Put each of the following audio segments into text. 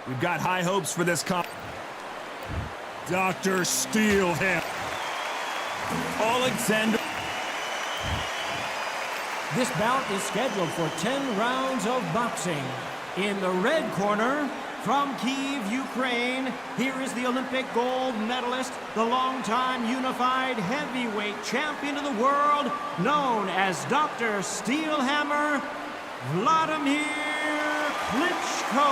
We've got high hopes for this comp. Dr. Steelham. Alexander. This bout is scheduled for 10 rounds of boxing. In the red corner, from Kyiv, Ukraine, here is the Olympic gold medalist, the longtime unified heavyweight champion of the world, known as Dr. Steelhammer, Vladimir Klitschko.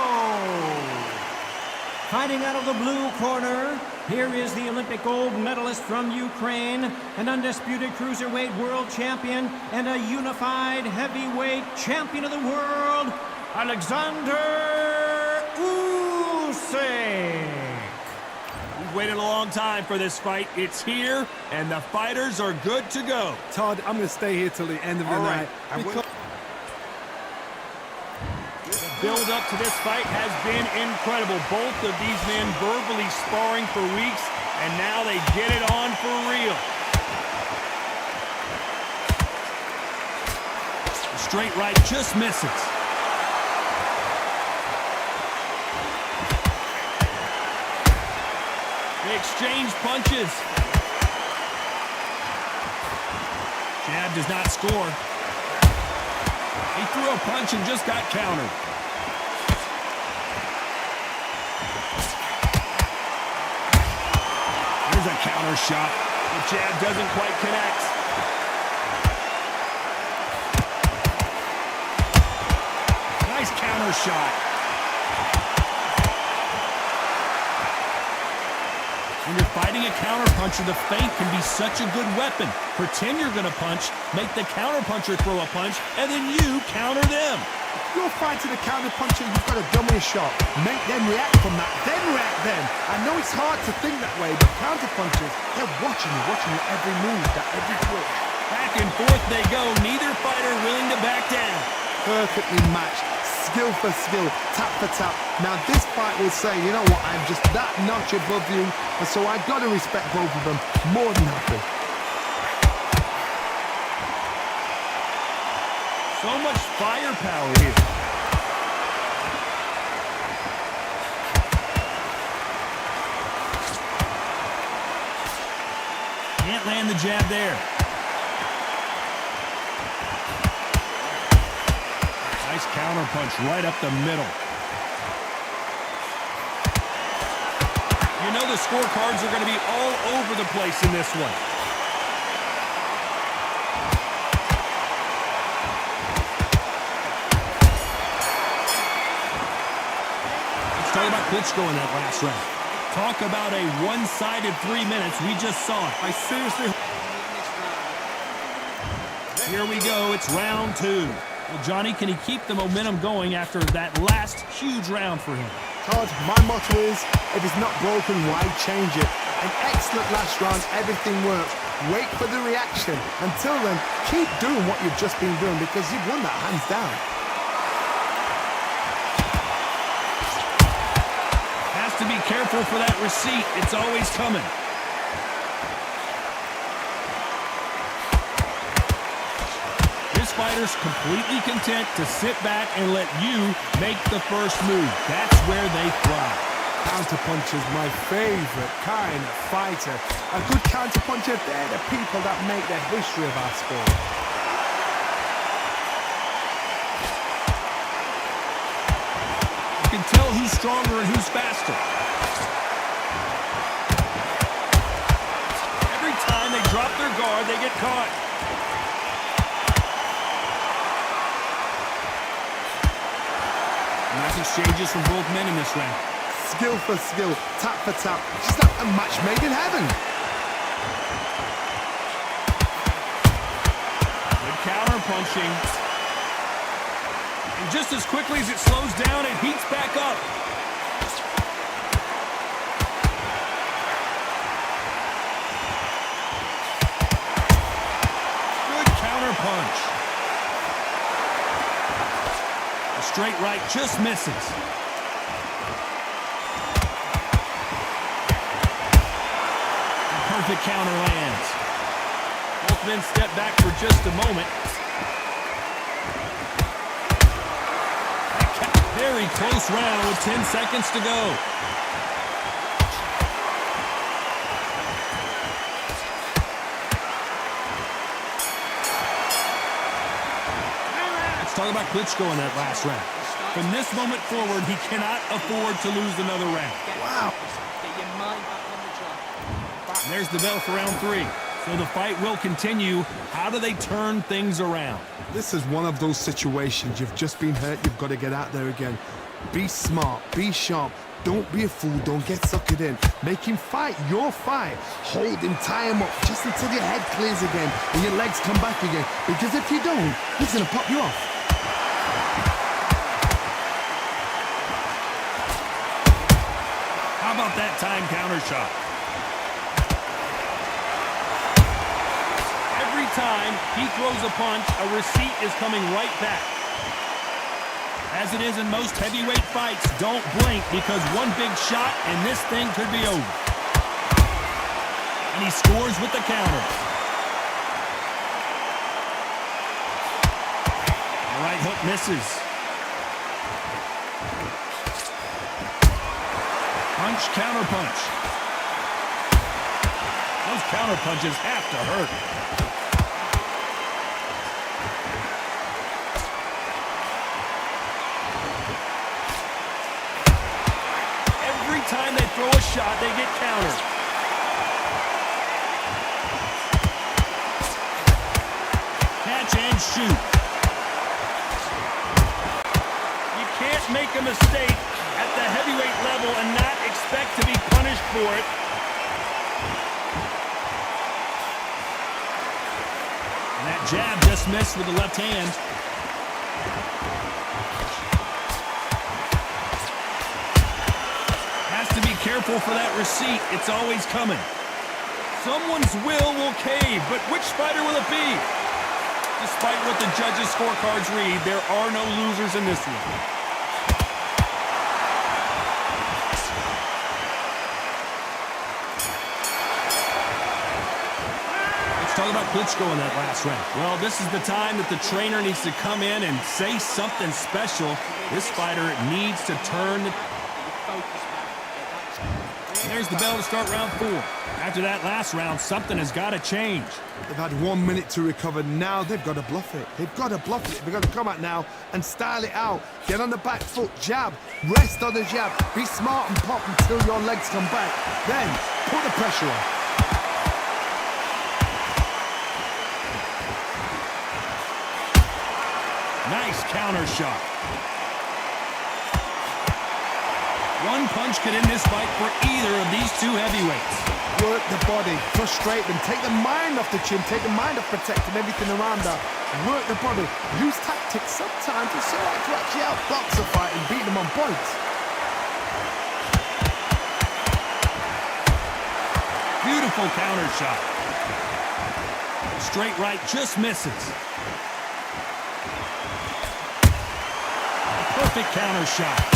Fighting out of the blue corner, here is the Olympic gold medalist from Ukraine, an undisputed cruiserweight world champion and a unified heavyweight champion of the world, Alexander Usyk. We've waited a long time for this fight. It's here, and the fighters are good to go. Todd, I'm going to stay here till the end of the night. The build-up to this fight has been incredible. Both of these men verbally sparring for weeks, and now they get it on for real. The straight right just misses. They exchange punches. Jab does not score. He threw a punch and just got countered. Here's a counter shot. The jab doesn't quite connect. Nice counter shot. When you're fighting a counterpuncher, the feint can be such a good weapon. Pretend you're going to punch, make the counterpuncher throw a punch, and then you counter them. If you're fighting a counterpuncher, you've got to dummy a shot. Make them react from that, then react then. I know it's hard to think that way, but counterpunchers, they're watching your every move, that every twitch. Back and forth they go, neither fighter willing to back down. Perfectly matched. Skill for skill, tap for tap. Now this fight will say, you know what, I'm just that notch above you, and so I've got to respect both of them more than happy. So much firepower here. Can't land the jab there. Nice counter punch right up the middle. You know the scorecards are going to be all over the place in this one. Let's talk about Klitschko in that last round. Talk about a one-sided 3 minutes. We just saw it. I seriously... Here we go. It's round 2. Well, Johnny, can he keep the momentum going after that last huge round for him? Todd, my motto is, if it's not broken, why change it? An excellent last round, everything works. Wait for the reaction. Until then, keep doing what you've just been doing because you've won that hands down. Has to be careful for that receipt. It's always coming. This fighter's completely content to sit back and let you make the first move. That's where they thrive. Counterpuncher's my favorite kind of fighter. A good counterpuncher, they're the people that make the history of our sport. You can tell who's stronger and who's faster. Every time they drop their guard, they get caught. Nice exchanges from both men in this round. Skill for skill, tap for tap. It's like a match made in heaven. Good counter punching. And just as quickly as it slows down, it heats back up. Good counter punch. The straight right just misses. Perfect counter lands. Both men step back for just a moment. Very close round with 10 seconds to go. Let's talk about Klitschko in that last round. From this moment forward, he cannot afford to lose another round. Wow. And there's the bell for round 3. So the fight will continue. How do they turn things around? This is one of those situations. You've just been hurt. You've got to get out there again. Be smart. Be sharp. Don't be a fool. Don't get suckered in. Make him fight your fight. Hold him, tie him up just until your head clears again and your legs come back again. Because if you don't, he's going to pop you off. How about that time counter shot? Every time he throws a punch, a receipt is coming right back. As it is in most heavyweight fights, don't blink because one big shot and this thing could be over. And he scores with the counter. The right hook misses. Punch, counter punch. Those counter punches have to hurt. Every time they throw a shot, they get countered. Catch and shoot. You can't make a mistake at the heavyweight level and not expect to be punished for it. And that jab just missed with the left hand. Has to be careful for that receipt. It's always coming. Someone's will cave, but which fighter will it be? Despite what the judges' scorecards read, there are no losers in this one. Talk about Klitschko in that last round. Well, this is the time that the trainer needs to come in and say something special. This fighter needs to turn. There's the bell to start round 4. After that last round, something has got to change. They've had 1 minute to recover. Now they've got to bluff it. They've got to bluff it. They've got to come out now and style it out. Get on the back foot, jab, rest on the jab. Be smart and pop until your legs come back. Then put the pressure on. Nice counter shot. One punch could end this fight for either of these two heavyweights. Work the body, frustrate them, take the mind off the chin, take the mind off protecting everything around her. Work the body, use tactics sometimes. It's so hard to actually outbox a fight and beat them on points. Beautiful counter shot. Straight right just misses. Perfect counter shot.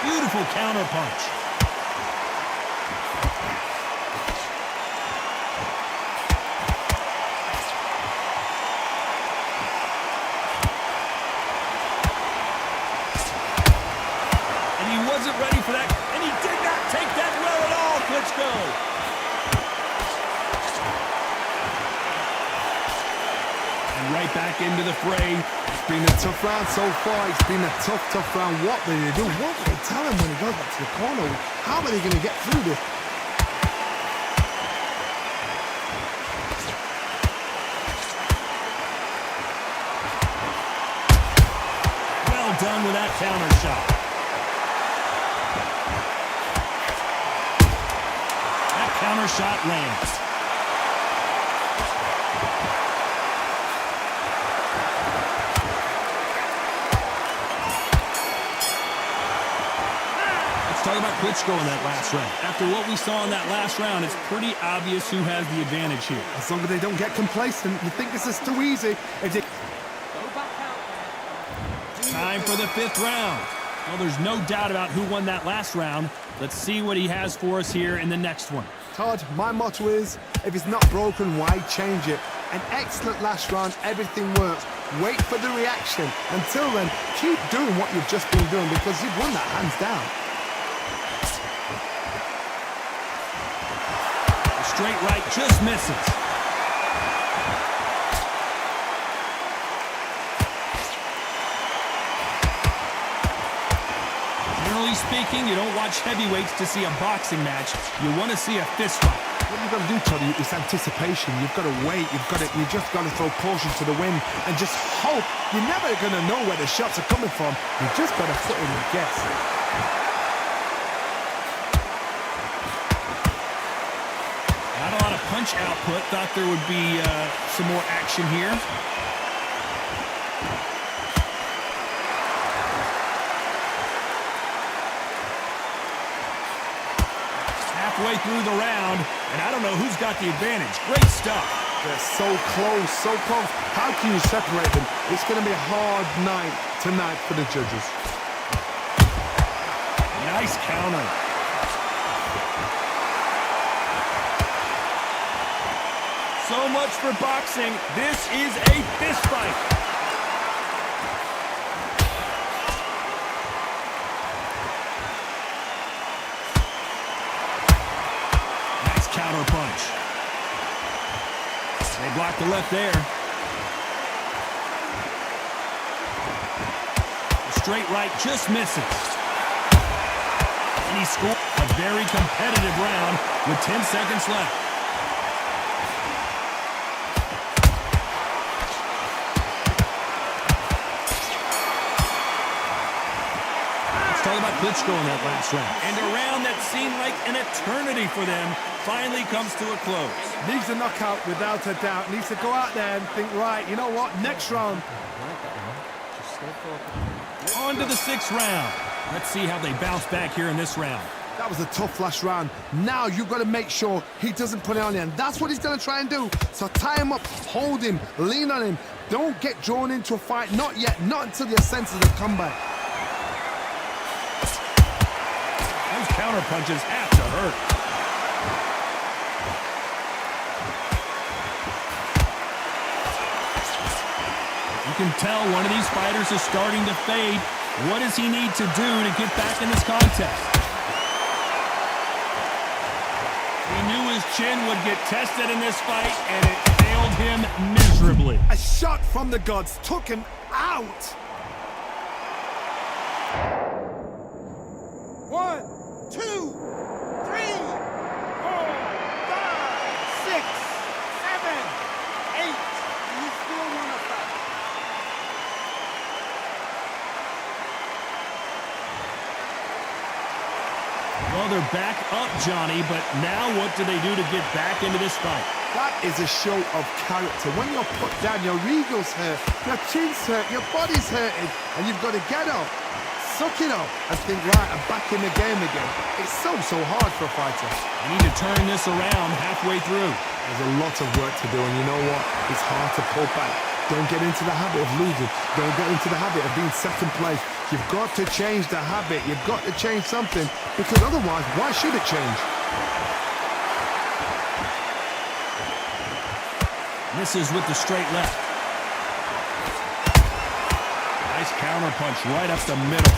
Beautiful counter punch. And he wasn't ready for that, and he did not take that well at all, Klitschko. Right back into the fray. It's been a tough round so far. It's been a tough round. What will they do? What will they tell him when he goes back to the corner? How are they going to get through this? Well done with that counter shot. That counter shot lands. Talk about Klitschko in that last round. After what we saw in that last round, it's pretty obvious who has the advantage here. As long as they don't get complacent, you think this is too easy. Time for the 5th round. Well, there's no doubt about who won that last round. Let's see what he has for us here in the next one. Todd, my motto is, if it's not broken, why change it? An excellent last round, everything works. Wait for the reaction. Until then, keep doing what you've just been doing because you've won that hands down. The straight right just misses. Generally speaking, you don't watch heavyweights to see a boxing match. You want to see a fist fight. What you've got to do, Tony, is anticipation. You've got to wait. You just got to throw caution to the wind and just hope. You're never going to know where the shots are coming from. You just got to put in a guess. Not a lot of punch output. Thought there would be some more action here. Halfway through the round, and I don't know who's got the advantage. Great stuff. They're so close, so close. How can you separate them? It's going to be a hard night tonight for the judges. Nice counter. So much for boxing. This is a fist fight. Counter punch. They block the left there. The straight right just misses. And he scored a very competitive round with 10 seconds left. Talk about Klitschko in that last round. And a round that seemed like an eternity for them finally comes to a close. Needs a knockout without a doubt. Needs to go out there and think, right, you know what, next round. On to the 6th round. Let's see how they bounce back here in this round. That was a tough last round. Now you've got to make sure he doesn't put it on you, and that's what he's going to try and do. So tie him up, hold him, lean on him. Don't get drawn into a fight. Not yet. Not until your senses have come back. Those counter punches have to hurt. You can tell one of these fighters is starting to fade. What does he need to do to get back in this contest? He knew his chin would get tested in this fight, and it failed him miserably. A shot from the gods took him out. 1, 2, 3, 4, 5, 6, 7, 8. You still want to fight? Well, they're back up, Johnny, but now what do they do to get back into this fight? That is a show of character. When you're put down, your ego's hurt, your chin's hurt, your body's hurting, and you've got to get up, suck it up, and think, right, I'm back in the game again. It's so hard for a fighter. They need to turn this around halfway through. There's a lot of work to do, and you know what? It's hard to pull back. Don't get into the habit of losing. Don't get into the habit of being second place. You've got to change the habit. You've got to change something, because otherwise, why should it change? Misses with the straight left. Nice counter punch right up the middle.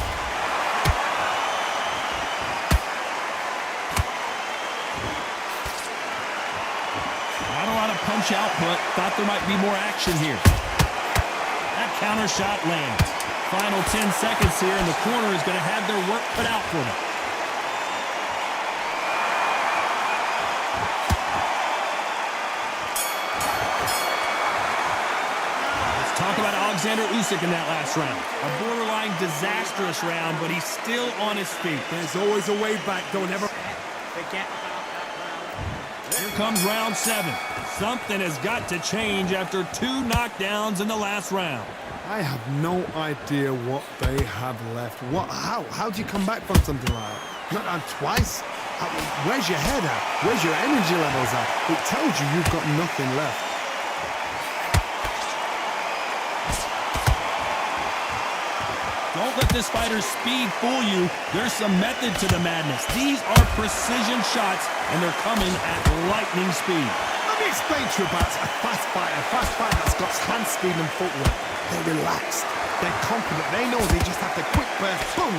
Not a lot of punch output. Thought there might be more action here. That counter shot lands. Final 10 seconds here, and the corner is going to have their work cut out for them. Talk about Alexander Usyk in that last round. A borderline disastrous round, but he's still on his feet. There's always a way back. Don't ever Forget about that round. Here comes round 7. Something has got to change after 2 knockdowns in the last round. I have no idea what they have left. How do you come back from something like that? Not on twice? Where's your head at? Where's your energy levels at? It tells you you've got nothing left. Don't let this fighter's speed fool you. There's some method to the madness. These are precision shots, and they're coming at lightning speed. Look me explain to you about a fast fighter that's got hand speed and footwork. They're relaxed, they're confident, they know they just have to quick burst, boom!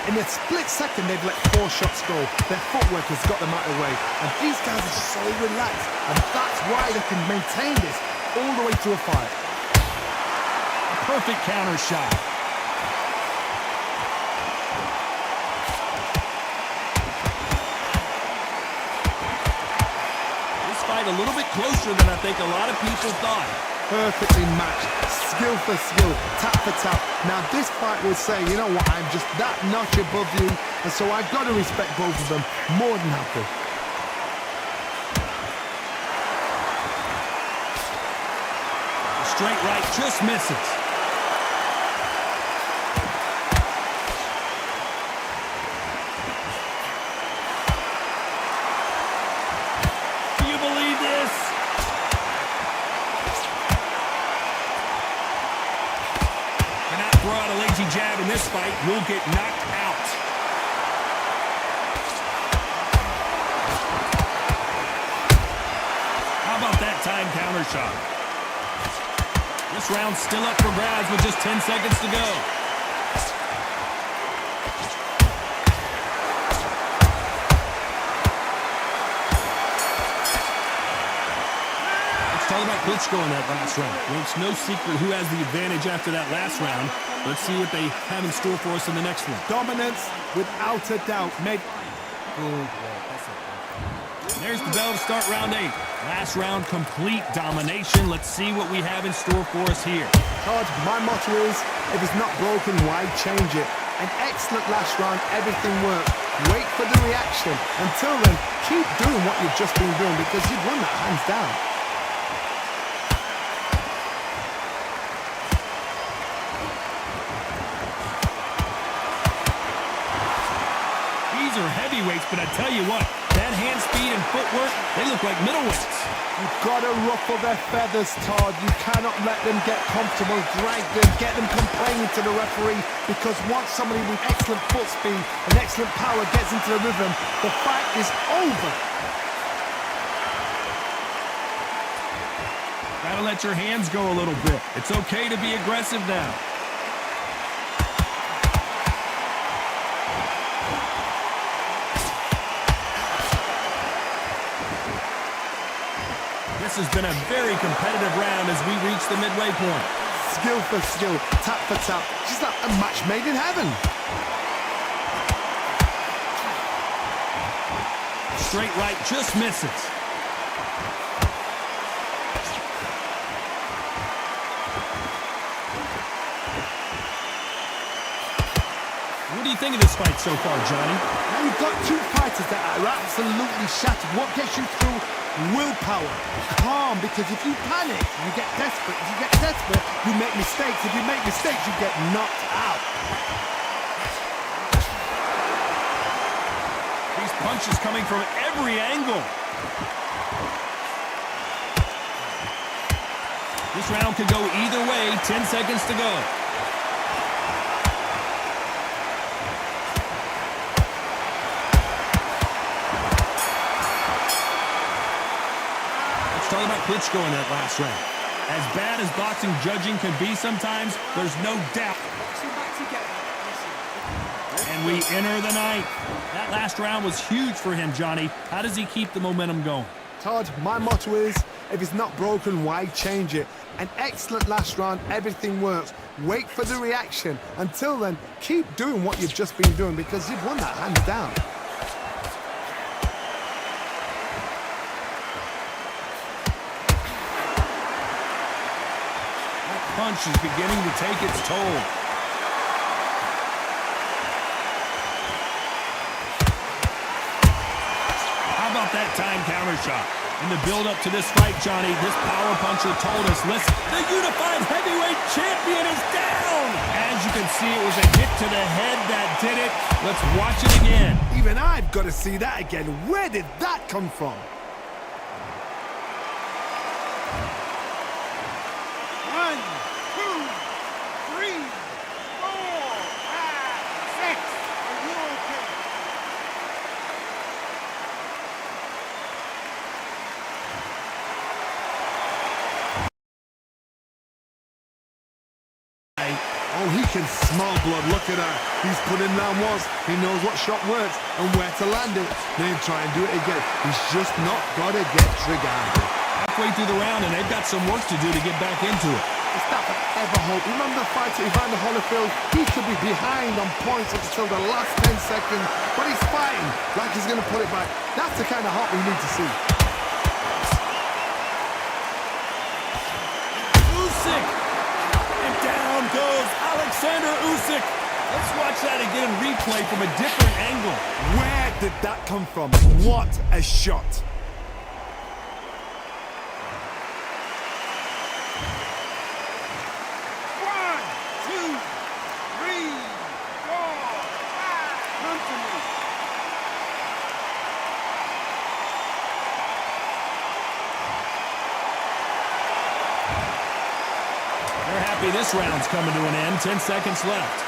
In a split second, they've let 4 shots go. Their footwork has got them out of the way. And these guys are so relaxed, and that's why they can maintain this all the way through a fight. A perfect counter shot. A little bit closer than I think a lot of people thought. Perfectly matched, skill for skill, tap for tap. Now this fight will say, you know what, I'm just that notch above you, and so I've got to respect both of them more than happy. Straight right just misses. Jab in this fight will get knocked out. How about that time counter shot? This round's still up for grabs with just 10 seconds to go. Let's talk about Klitschko in that last round. Well, it's no secret who has the advantage after that last round. Let's see what they have in store for us in the next one. Dominance, without a doubt. There's the bell to start round 8. Last round, complete domination. Let's see what we have in store for us here. Todd, my motto is, if it's not broken, why change it? An excellent last round, everything worked. Wait for the reaction. Until then, keep doing what you've just been doing because you've won that hands down. Are heavyweights, but I tell you what, that hand speed and footwork, they look like middleweights. You've got to ruffle their feathers, Todd. You cannot let them get comfortable, drag them, get them complaining to the referee, because once somebody with excellent foot speed and excellent power gets into the rhythm, the fight is over. Gotta let your hands go a little bit. It's okay to be aggressive now. This has been a very competitive round as we reach the midway point. Skill for skill, tap for tap, just like a match made in heaven. Straight right just misses. What do you think of this fight so far, Johnny? Now you've got 2 fighters that are absolutely shattered. What gets you through? Willpower, calm, because if you panic, you get desperate. If you get desperate, you make mistakes. If you make mistakes, you get knocked out. These punches coming from every angle. This round could go either way. 10 seconds to go. Talk about Klitschko in that last round. As bad as boxing judging can be sometimes, there's no doubt. And we enter the 9th. That last round was huge for him, Johnny. How does he keep the momentum going? Todd, my motto is, if it's not broken, why change it? An excellent last round, everything works. Wait for the reaction. Until then, keep doing what you've just been doing because you've won that hands down. Punch is beginning to take its toll. How about that time counter shot? In the build-up to this fight, Johnny, this power puncher told us, listen, the unified heavyweight champion is down! As you can see, it was a hit to the head that did it. Let's watch it again. Even I've got to see that again. Where did that come from? 1, 2, 3, 4, 5, 6. Are you okay? blood. Look at that. He's put in down once. He knows what shot works and where to land it. Then try and do it again. He's just not got to get trigger-happy. Halfway through the round, and they've got some work to do to get back into it. It's that ever hope. Remember the fight at Evander Holyfield? He could be behind on points until the last 10 seconds, but he's fighting like he's going to put it back. That's the kind of heart we need to see. Usyk! And down goes Alexander Usyk. Let's watch that again in replay from a different angle. Where did that come from? What a shot. They're happy this round's coming to an end. 10 seconds left.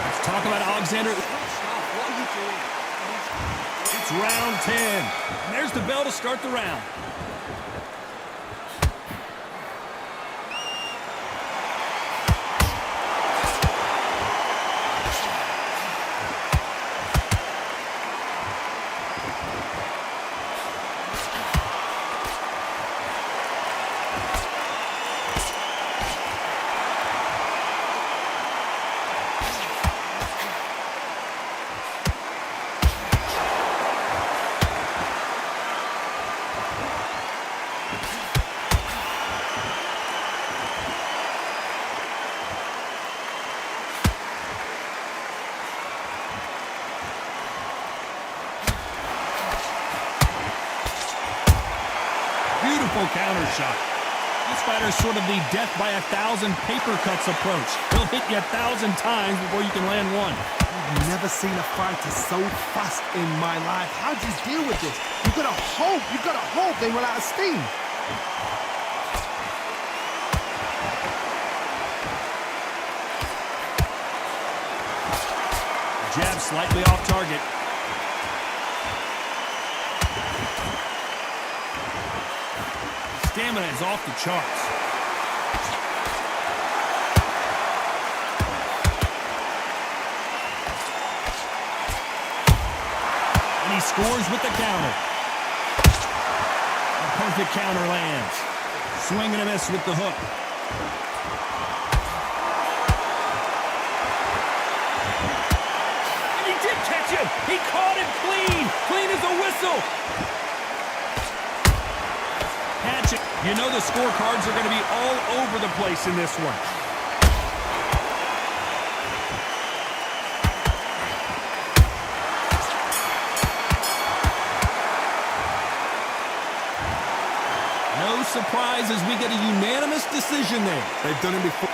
Let's talk about Alexander. It's round 10. And there's the bell to start the round. Beautiful counter shot. This fighter's sort of the death by 1,000 paper cuts approach. He'll hit you 1,000 times before you can land one. I've never seen a fighter so fast in my life. How do you deal with this? You've got to hope they run out of steam. Jab slightly off target. Stamina is off the charts. And he scores with the counter. A perfect counter lands. Swing and a miss with the hook. And he did catch him. He caught him clean. Clean as a whistle. Hatchet. You know the scorecards are going to be all over the place in this one. No surprise as we get a unanimous decision there. They've done it before.